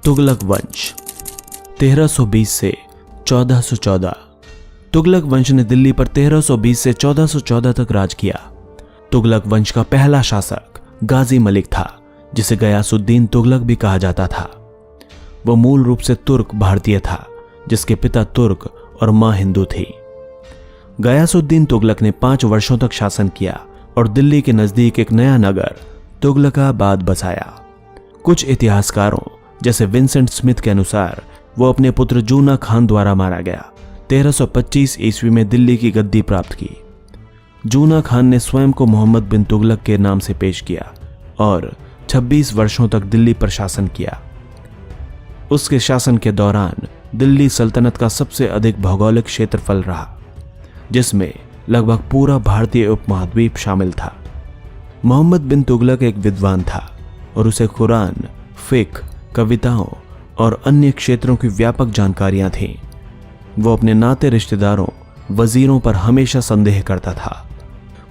तुगलक वंश 1320 से 1414। तुगलक वंश ने दिल्ली पर 1320 से 1414 तक राज किया। तुगलक वंश का पहला शासक गाजी मलिक था, जिसे गयासुद्दीन तुगलक भी कहा जाता था। वो मूल रूप से तुर्क भारतीय था, जिसके पिता तुर्क और मां हिंदू थी। गयासुद्दीन तुगलक ने 5 वर्षों तक शासन किया और दिल्ली के नजदीक एक नया नगर तुगलकाबाद बसाया। कुछ इतिहासकारों जैसे विंसेंट स्मिथ के अनुसार वो अपने पुत्र जूना खान द्वारा मारा गया। 1325 ईस्वी में दिल्ली की गद्दी प्राप्त की। जूना खान ने स्वयं को मोहम्मद बिन तुगलक के नाम से पेश किया और 26 वर्षों तक दिल्ली पर शासन किया। उसके शासन के दौरान दिल्ली सल्तनत का सबसे अधिक भौगोलिक क्षेत्रफल रहा, जिसमें लगभग पूरा भारतीय उपमहाद्वीप शामिल था। मोहम्मद बिन तुगलक एक विद्वान था और उसे कुरान, फिक्र, कविताओं और अन्य क्षेत्रों की व्यापक जानकारियां थीं। वो अपने नाते रिश्तेदारों, वजीरों पर हमेशा संदेह करता था।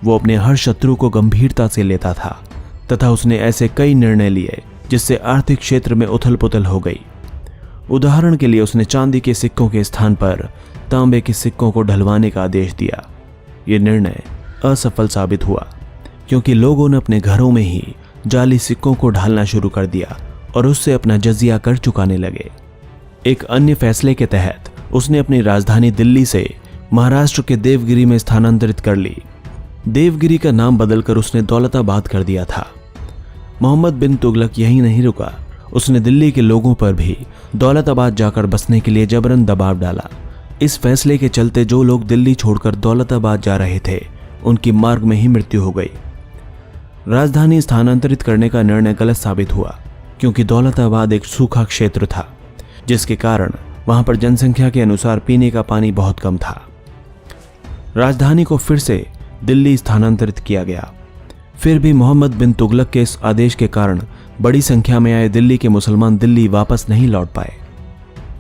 वो अपने हर शत्रु को गंभीरता से लेता था तथा उसने ऐसे कई निर्णय लिए जिससे आर्थिक क्षेत्र में उथल पुथल हो गई। उदाहरण के लिए उसने चांदी के सिक्कों के स्थान पर तांबे के सिक्कों को ढलवाने का आदेश दिया। ये निर्णय असफल साबित हुआ, क्योंकि लोगों ने अपने घरों में ही जाली सिक्कों को ढालना शुरू कर दिया और उससे अपना जजिया कर चुकाने लगे। एक अन्य फैसले के तहत उसने अपनी राजधानी दिल्ली से महाराष्ट्र के देवगिरी में स्थानांतरित कर ली। देवगिरी का नाम बदलकर उसने दौलताबाद कर दिया था। मोहम्मद बिन तुगलक यहीं नहीं रुका, उसने दिल्ली के लोगों पर भी दौलताबाद जाकर बसने के लिए जबरन दबाव डाला। इस फैसले के चलते जो लोग दिल्ली छोड़कर दौलताबाद जा रहे थे, उनकी मार्ग में ही मृत्यु हो गई। राजधानी स्थानांतरित करने का निर्णय गलत साबित हुआ, क्योंकि दौलताबाद एक सूखा क्षेत्र था, जिसके कारण वहां पर जनसंख्या के अनुसार पीने का पानी बहुत कम था। राजधानी को फिर से दिल्ली स्थानांतरित किया गया। फिर भी मोहम्मद बिन तुगलक के इस आदेश के कारण बड़ी संख्या में आए दिल्ली के मुसलमान दिल्ली वापस नहीं लौट पाए।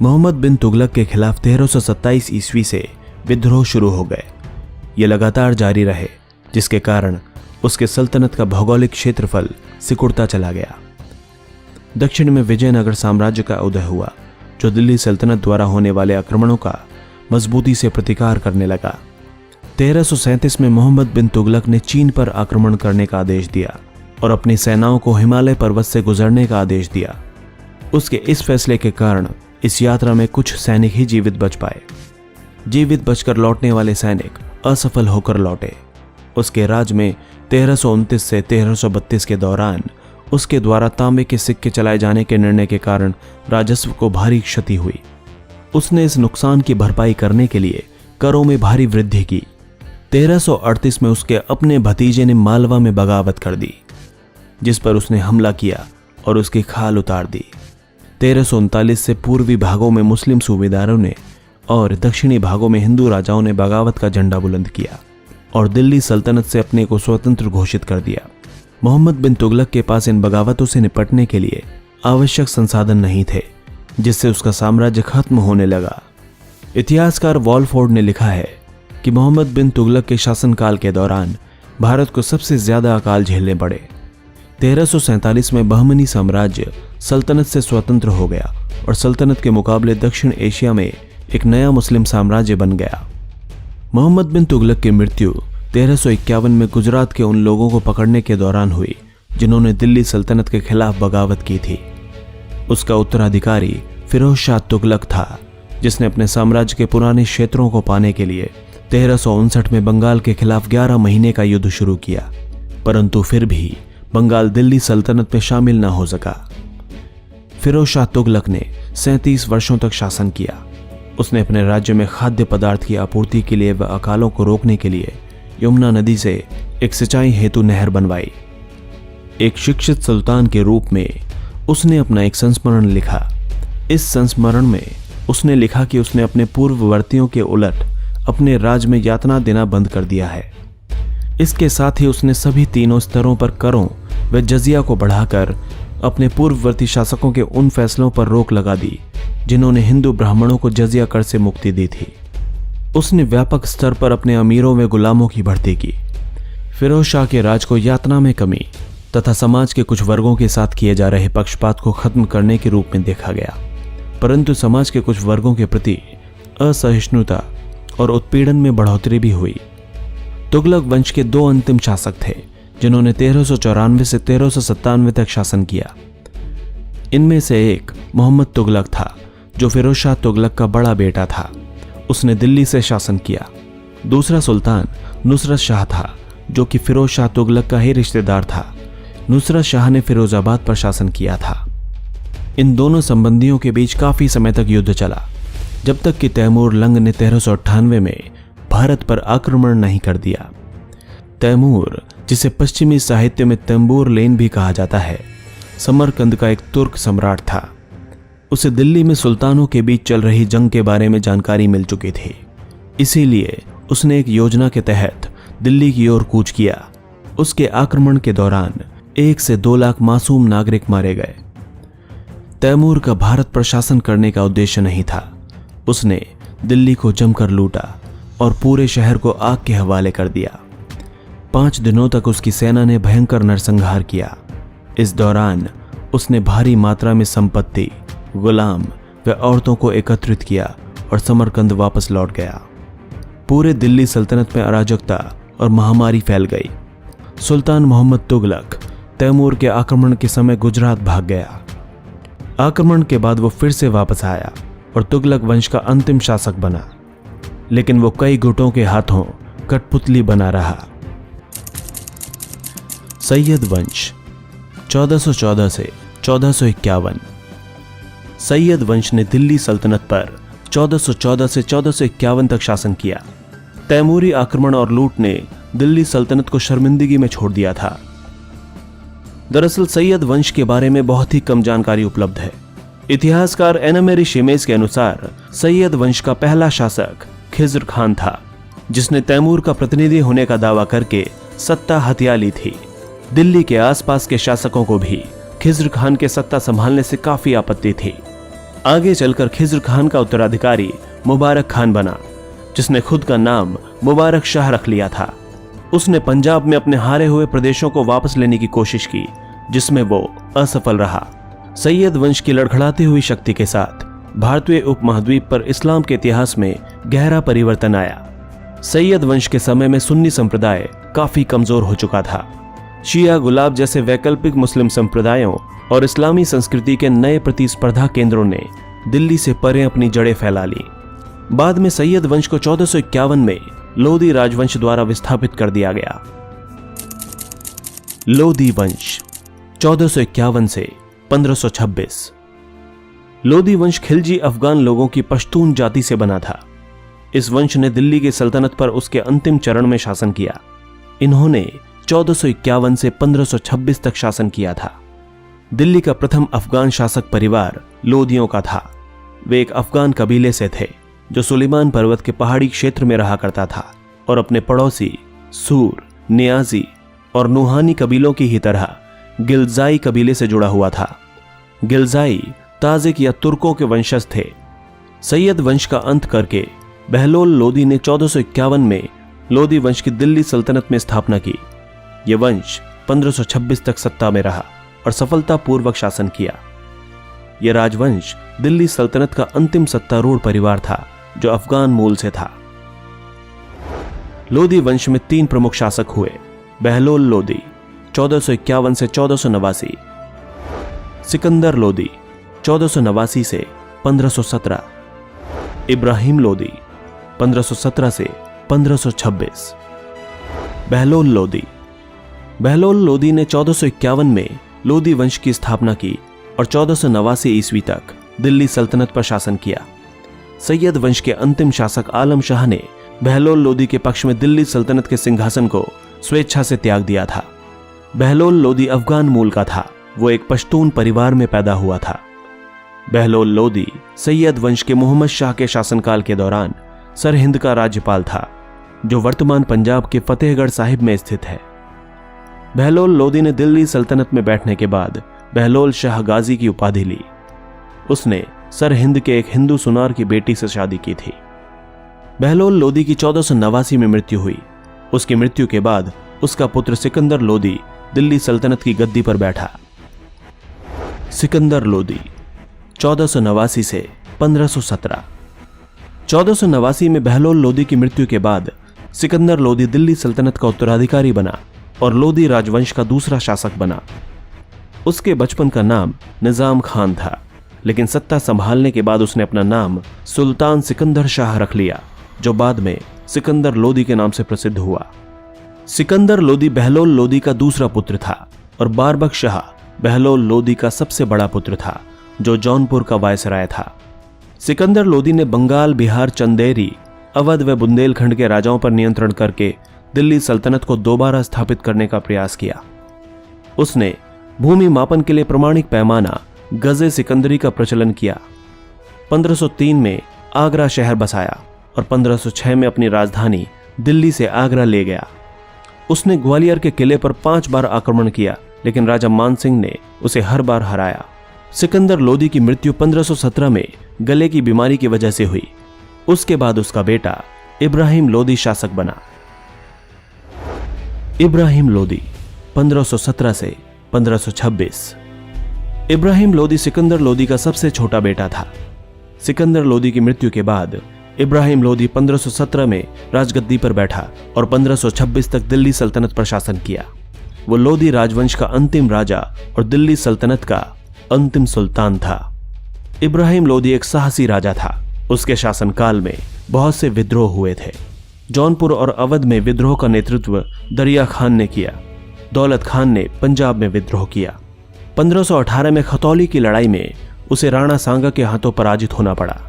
मोहम्मद बिन तुगलक के खिलाफ 1327 ईस्वी से विद्रोह शुरू हो गए। ये लगातार जारी रहे, जिसके कारण उसके सल्तनत का भौगोलिक क्षेत्रफल सिकुड़ता चला गया। दक्षिण में विजयनगर साम्राज्य का उदय हुआ, जो दिल्ली सल्तनत द्वारा होने वाले आक्रमणों का मजबूती से प्रतिकार करने लगा। 1337 में मोहम्मद बिन तुगलक ने चीन पर आक्रमण करने का आदेश दिया और अपनी सेनाओं को हिमालय पर्वत से गुजरने का आदेश दिया। उसके इस फैसले के कारण इस यात्रा में कुछ सैनिक ही जीवित बच पाए। जीवित बचकर लौटने वाले सैनिक असफल होकर लौटे। उसके राज में 1329 से 1332 के दौरान उसके द्वारा तांबे के सिक्के चलाए जाने के निर्णय के कारण राजस्व को भारी क्षति हुई। उसने इस नुकसान की भरपाई करने के लिए करों में भारी वृद्धि की। 1338 में उसके अपने भतीजे ने मालवा में बगावत कर दी, जिस पर उसने हमला किया और उसकी खाल उतार दी। 1339 से पूर्वी भागों में मुस्लिम सूबेदारों ने और दक्षिणी भागों में हिंदू राजाओं ने बगावत का झंडा बुलंद किया और दिल्ली सल्तनत से अपने को स्वतंत्र घोषित कर दिया। मोहम्मद बिन तुगलक के पास इन बगावतों से निपटने के लिए आवश्यक संसाधन नहीं थे, जिससे उसका साम्राज्य खत्म होने लगा। इतिहासकार वॉलफोर्ड ने लिखा है कि मोहम्मद बिन तुगलक के शासनकाल के दौरान भारत को सबसे ज्यादा अकाल झेलने पड़े। 1347 में बहमनी साम्राज्य सल्तनत से स्वतंत्र हो गया और सल्तनत के मुकाबले दक्षिण एशिया में एक नया मुस्लिम साम्राज्य बन गया। मोहम्मद बिन तुगलक की मृत्यु 1351 में गुजरात के उन लोगों को पकड़ने के दौरान हुई जिन्होंने दिल्ली सल्तनत के खिलाफ बगावत की थी। उसका उत्तराधिकारी फिरोज शाह तुगलक था, जिसने अपने साम्राज्य के पुराने क्षेत्रों को पाने के लिए 1359 में बंगाल के खिलाफ 11 महीने का युद्ध शुरू किया, परंतु फिर भी बंगाल दिल्ली सल्तनत में शामिल न हो सका। फिरोज शाह तुगलक ने 37 वर्षों तक शासन किया। उसने अपने राज्य में खाद्य पदार्थ की आपूर्ति के लिए व अकालों को रोकने के लिए यमुना नदी से एक सिंचाई हेतु नहर बनवाई। एक शिक्षित सुल्तान के रूप में उसने अपना एक संस्मरण लिखा। इस संस्मरण में उसने लिखा कि उसने अपने पूर्ववर्तियों के उलट अपने राज्य में यातना देना बंद कर दिया है। इसके साथ ही उसने सभी तीनों स्तरों पर करों व जजिया को बढ़ाकर अपने पूर्ववर्ती शासकों के उन फैसलों पर रोक लगा दी जिन्होंने हिंदू ब्राह्मणों को जजिया कर से मुक्ति दी थी। उसने व्यापक स्तर पर अपने अमीरों व गुलामों की भर्ती की। फिरोज शाह के राज को यातना में कमी तथा समाज के कुछ वर्गों के साथ किए जा रहे पक्षपात को खत्म करने के रूप में देखा गया। परंतु समाज के कुछ वर्गों के प्रति असहिष्णुता और उत्पीड़न में बढ़ोतरी भी हुई। तुगलक वंश के दो अंतिम शासक थे जिन्होंने 1394 से 1397 तक शासन किया। इनमें से एक मोहम्मद तुगलक था जो फिरोज शाह तुगलक का बड़ा बेटा था। उसने दिल्ली से शासन किया। दूसरा सुल्तान नुसरत शाह था जो कि फिरोज शाह तुगलक का ही रिश्तेदार था। नुसरत शाह ने फिरोजाबाद पर शासन किया था। इन दोनों संबंधियों के बीच काफी समय तक युद्ध चला, जब तक कि तैमूर लंग ने 1398 में भारत पर आक्रमण नहीं कर दिया। तैमूर, जिसे पश्चिमी साहित्य में तंबूर लेन भी कहा जाता है, समरकंद का एक तुर्क सम्राट था। उसे दिल्ली में सुल्तानों के बीच चल रही जंग के बारे में जानकारी मिल चुकी थी। इसीलिए उसने एक योजना के तहत दिल्ली की ओर कूच किया। उसके आक्रमण के दौरान 1 से 2 लाख मासूम नागरिक मारे गए। तैमूर का भारत पर शासन करने का उद्देश्य नहीं था। उसने दिल्ली को जमकर लूटा और पूरे शहर को आग के हवाले कर दिया। 5 दिनों तक उसकी सेना ने भयंकर नरसंहार किया। इस दौरान उसने भारी मात्रा में संपत्ति, गुलाम व औरतों को एकत्रित किया और समरकंद वापस लौट गया। पूरे दिल्ली सल्तनत में अराजकता और महामारी फैल गई। सुल्तान मोहम्मद तुगलक तैमूर के आक्रमण के समय गुजरात भाग गया। आक्रमण के बाद वो फिर से वापस आया और तुगलक वंश का अंतिम शासक बना, लेकिन वो कई गुटों के हाथों कठपुतली बना रहा। सैयद वंश 1414 से 1451। सैयद वंश ने दिल्ली सल्तनत पर 1414 से 1451 तक शासन किया। तैमूरी आक्रमण और लूट ने दिल्ली सल्तनत को शर्मिंदगी में छोड़ दिया था। दरअसल सैयद वंश के बारे में बहुत ही कम जानकारी उपलब्ध है। इतिहासकार एनामेरी शिमेज के अनुसार सैयद वंश का पहला शासक खिज्र खान था, जिसने तैमूर का प्रतिनिधि होने का दावा करके सत्ता हथिया ली थी। दिल्ली के आसपास के शासकों को भी खिज्र खान के सत्ता संभालने से काफी आपत्ति थी। आगे चलकर खिज्र खान का उत्तराधिकारी मुबारक खान बना, जिसने खुद का नाम मुबारक शाह रख लिया था। उसने पंजाब में अपने हारे हुए प्रदेशों को वापस लेने की कोशिश की, जिसमें वो असफल रहा। सैयद वंश की लड़खड़ाती हुई शक्ति के साथ भारतीय उपमहाद्वीप पर इस्लाम के इतिहास में गहरा परिवर्तन आया। सैयद वंश के समय में सुन्नी संप्रदाय काफी कमजोर हो चुका था। शिया गुलाब जैसे वैकल्पिक मुस्लिम संप्रदायों और इस्लामी संस्कृति के नए प्रतिस्पर्धा केंद्रों ने दिल्ली से परे अपनी जड़ें फैला ली। बाद में सैयद वंश को 1451 में लोधी राजवंश द्वारा विस्थापित कर दिया गया। लोधी वंश 1451 से 1526। लोधी वंश खिलजी अफगान लोगों की पश्तून जाति से बना था। इस वंश ने दिल्ली की सल्तनत पर उसके अंतिम चरण में शासन किया। इन्होंने 1451 से 1526 तक शासन किया था। दिल्ली का प्रथम अफगान शासक परिवार लोधियों का था। वे एक अफगान कबीले से थे जो सुलेमान पर्वत के पहाड़ी क्षेत्र में रहा करता था और अपने पड़ोसी सूर, नियाजी और नुहानी कबीलों की ही तरह गिलजाई कबीले से जुड़ा हुआ था। गिलजाई ताजिक या तुर्कों के वंशज थे। सैयद वंश का अंत करके बहलोल लोधी ने 1451 में लोधी वंश की दिल्ली सल्तनत में स्थापना की। यह वंश 1526 तक सत्ता में रहा और सफलतापूर्वक शासन किया। यह राजवंश दिल्ली सल्तनत का अंतिम सत्तारूढ़ परिवार था जो अफगान मूल से था। लोधी वंश में 3 प्रमुख शासक हुए। बहलोल लोधी 1451 से 1489, सिकंदर लोधी 1489 से 1517, इब्राहिम लोधी 1517 से 1526। बहलोल लोधी ने 1451 में लोधी वंश की स्थापना की और 1489 ईस्वी तक दिल्ली सल्तनत पर शासन किया। सैयद वंश के अंतिम शासक आलम शाह ने बहलोल लोधी के पक्ष में दिल्ली सल्तनत के सिंहासन को स्वेच्छा से त्याग दिया था। बहलोल लोधी अफगान मूल का था। वो एक पश्तून परिवार में पैदा हुआ था। बहलोल लोधी सैयद वंश के मोहम्मद शाह के शासनकाल के दौरान सरहिंद का राज्यपाल था, जो वर्तमान पंजाब के फतेहगढ़ साहिब में स्थित है। बहलोल लोधी ने दिल्ली सल्तनत में बैठने के बाद बहलोल शाह गाजी की उपाधि ली। उसने सरहिंद के एक हिंदू सुनार की बेटी से शादी की थी। बहलोल लोधी की 1489 में मृत्यु हुई। उसकी मृत्यु के बाद उसका पुत्र सिकंदर लोधी दिल्ली सल्तनत की गद्दी पर बैठा। सिकंदर लोदी 1489 से 1517। 1489 में बहलोल लोदी की मृत्यु के बाद सिकंदर लोदी दिल्ली सल्तनत का उत्तराधिकारी बना और लोदी राजवंश का दूसरा शासक बना। उसके बचपन का नाम निजाम खान था, लेकिन सत्ता संभालने के बाद उसने अपना नाम सुल्तान सिकंदर शाह रख लिया, जो बाद में सिकंदर लोदी के नाम से प्रसिद्ध हुआ। सिकंदर लोदी बहलोल लोदी का दूसरा पुत्र था और बारबक शाह बहलोल लोदी का सबसे बड़ा पुत्र था, जो जौनपुर का वायसराय था। सिकंदर लोदी ने बंगाल, बिहार, चंदेरी, अवध व बुंदेलखंड के राजाओं पर नियंत्रण करके दिल्ली सल्तनत को दोबारा स्थापित करने का प्रयास किया। उसने भूमि मापन के लिए प्रमाणिक पैमाना गजे सिकंदरी का प्रचलन किया। 1503 में आगरा शहर बसाया और 1506 में अपनी राजधानी दिल्ली से आगरा ले गया। उसने ग्वालियर के किले पर 5 बार आक्रमण किया, लेकिन राजा मानसिंह ने उसे हर बार हराया। सिकंदर लोदी की मृत्यु 1517 में गले की बीमारी की वजह से हुई। उसके बाद उसका बेटा इब्राहिम लोदी शासक बना। इब्राहिम लोदी 1517 से 1526। इब्राहिम लोदी सिकंदर लोदी का सबसे छोटा बेटा था। सिकंदर लोदी की मृत्यु के बाद इब्राहिम लोदी 1517 में राजगद्दी पर बैठा और 1526 तक दिल्ली सल्तनत पर शासन किया। वो लोदी राजवंश का अंतिम राजा और दिल्ली सल्तनत का अंतिम सुल्तान था। इब्राहिम लोदी एक साहसी राजा था। उसके शासनकाल में बहुत से विद्रोह हुए थे। जौनपुर और अवध में विद्रोह का नेतृत्व दरिया खान ने किया। दौलत खान ने पंजाब में विद्रोह किया। 1518 में खतौली की लड़ाई में उसे राणा सांगा के हाथों पराजित होना पड़ा।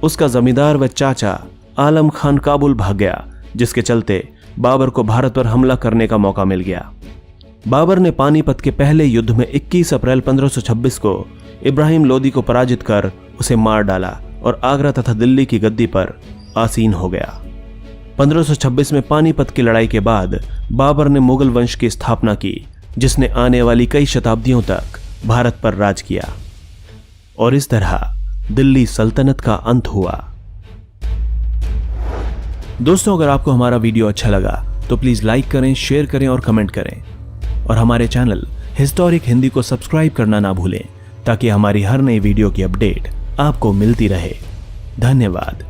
उसका जमींदार व चाचा आलम खान काबुल भाग गया, जिसके चलते बाबर को भारत पर हमला करने का मौका मिल गया। बाबर ने पानीपत के पहले युद्ध में 21 अप्रैल 1526 को इब्राहिम लोदी को पराजित कर उसे मार डाला और आगरा तथा दिल्ली की गद्दी पर आसीन हो गया। 1526 में पानीपत की लड़ाई के बाद बाबर ने मुगल वंश की स्थापना की, जिसने आने वाली कई शताब्दियों तक भारत पर राज किया और इस तरह दिल्ली सल्तनत का अंत हुआ। दोस्तों, अगर आपको हमारा वीडियो अच्छा लगा तो प्लीज लाइक करें, शेयर करें और कमेंट करें और हमारे चैनल हिस्टोरिक हिंदी को सब्सक्राइब करना ना भूलें, ताकि हमारी हर नई वीडियो की अपडेट आपको मिलती रहे। धन्यवाद।